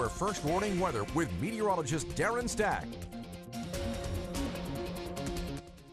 your first warning weather with meteorologist Darren Stack.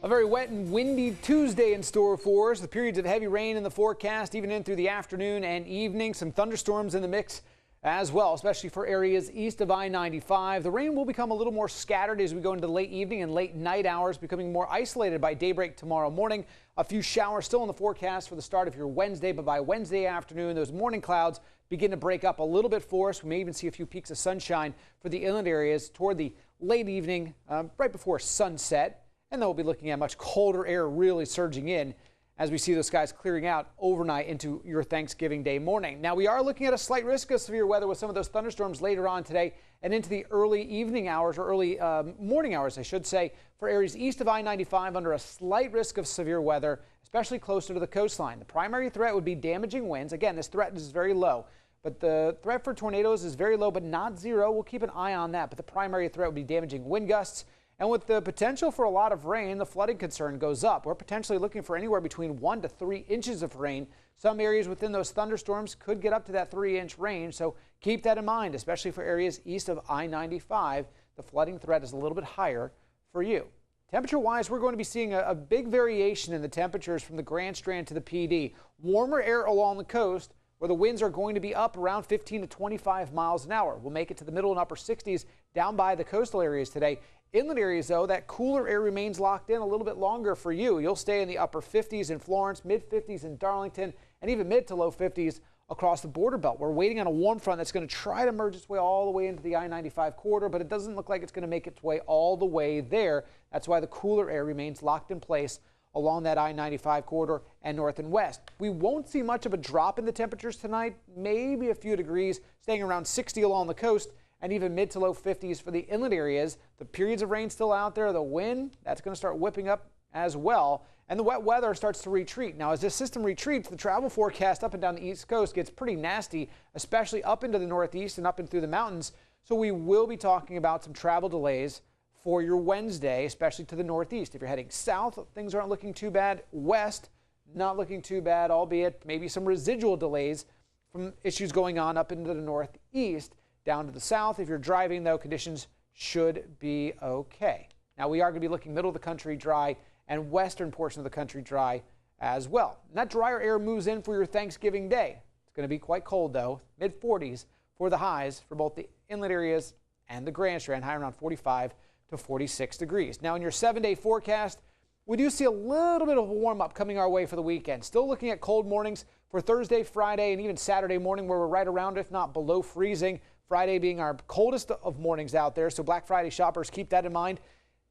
A very wet and windy Tuesday in store for us. The periods of heavy rain in the forecast, even in through the afternoon and evening. Some thunderstorms in the mix as well, especially for areas east of I-95. The rain will become a little more scattered as we go into the late evening and late night hours, becoming more isolated by daybreak tomorrow morning. A few showers still in the forecast for the start of your Wednesday, but by Wednesday afternoon, those morning clouds begin to break up a little bit for us. We may even see a few peaks of sunshine for the inland areas toward the late evening, right before sunset. And then we'll be looking at much colder air really surging in as we see those skies clearing out overnight into your Thanksgiving Day morning. Now, we are looking at a slight risk of severe weather with some of those thunderstorms later on today and into the early evening hours, or early morning hours, I should say, for areas east of I-95 under a slight risk of severe weather, especially closer to the coastline. The primary threat would be damaging winds. Again, this threat is very low, but the threat for tornadoes is very low, but not zero. We'll keep an eye on that, but the primary threat would be damaging wind gusts. And with the potential for a lot of rain, the flooding concern goes up. We're potentially looking for anywhere between 1 to 3 inches of rain. Some areas within those thunderstorms could get up to that 3-inch range, so keep that in mind, especially for areas east of I-95. The flooding threat is a little bit higher for you. Temperature-wise, we're going to be seeing a big variation in the temperatures from the Grand Strand to the PD. Warmer air along the coast, where the winds are going to be up around 15 to 25 miles an hour. We'll make it to the middle and upper 60s down by the coastal areas today. Inland areas, though, that cooler air remains locked in a little bit longer for you. You'll stay in the upper 50s in Florence, mid-50s in Darlington, and even mid to low 50s across the border belt. We're waiting on a warm front that's going to try to merge its way all the way into the I-95 corridor, but it doesn't look like it's going to make its way all the way there. That's why the cooler air remains locked in place along that I-95 corridor and north and west. We won't see much of a drop in the temperatures tonight, maybe a few degrees, staying around 60 along the coast, and even mid to low 50s for the inland areas. The periods of rain still out there. The wind, that's going to start whipping up as well. And the wet weather starts to retreat. Now, as this system retreats, the travel forecast up and down the East Coast gets pretty nasty, especially up into the Northeast and up and through the mountains. So we will be talking about some travel delays for your Wednesday, especially to the Northeast. If you're heading south, things aren't looking too bad. West, not looking too bad, albeit maybe some residual delays from issues going on up into the Northeast. Down to the south, if you're driving, though, conditions should be okay. Now, we are going to be looking middle of the country dry and western portion of the country dry as well. And that drier air moves in for your Thanksgiving Day. It's going to be quite cold, though, mid-40s for the highs for both the inland areas and the Grand Strand, high around 45 to 46 degrees. Now, in your 7-day forecast, we do see a little bit of a warm-up coming our way for the weekend. Still looking at cold mornings for Thursday, Friday, and even Saturday morning, where we're right around, if not below freezing. Friday being our coldest of mornings out there, so Black Friday shoppers, keep that in mind.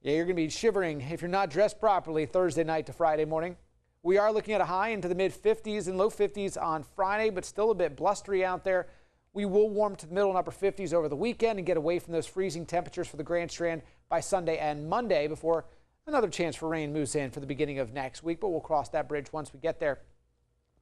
Yeah, you're going to be shivering if you're not dressed properly Thursday night to Friday morning. We are looking at a high into the mid-50s and low 50s on Friday, but still a bit blustery out there. We will warm to the middle and upper 50s over the weekend and get away from those freezing temperatures for the Grand Strand by Sunday and Monday before another chance for rain moves in for the beginning of next week, but we'll cross that bridge once we get there.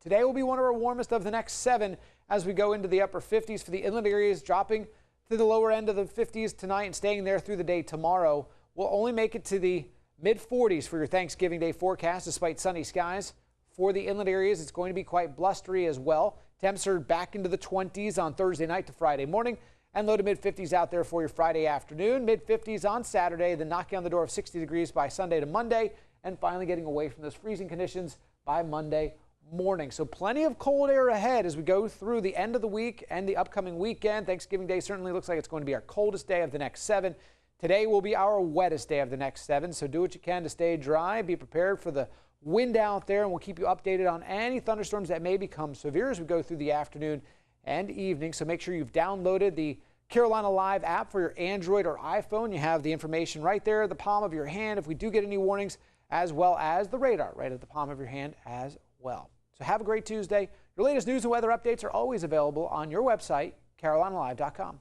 Today will be one of our warmest of the next 7 as we go into the upper 50s for the inland areas, dropping to the lower end of the 50s tonight and staying there through the day tomorrow. We'll only make it to the mid-40s for your Thanksgiving Day forecast despite sunny skies. For the inland areas, it's going to be quite blustery as well. Temps are back into the 20s on Thursday night to Friday morning and low to mid-50s out there for your Friday afternoon. Mid-50s on Saturday, then knocking on the door of 60 degrees by Sunday to Monday, and finally getting away from those freezing conditions by Monday morning. So plenty of cold air ahead as we go through the end of the week and the upcoming weekend. Thanksgiving Day certainly looks like it's going to be our coldest day of the next 7. Today will be our wettest day of the next 7, so do what you can to stay dry. Be prepared for the wind out there, and we'll keep you updated on any thunderstorms that may become severe as we go through the afternoon and evening. So make sure you've downloaded the Carolina Live app for your Android or iPhone. You have the information right there at the palm of your hand if we do get any warnings, as well as the radar right at the palm of your hand as well. So have a great Tuesday. Your latest news and weather updates are always available on your website, carolinalive.com.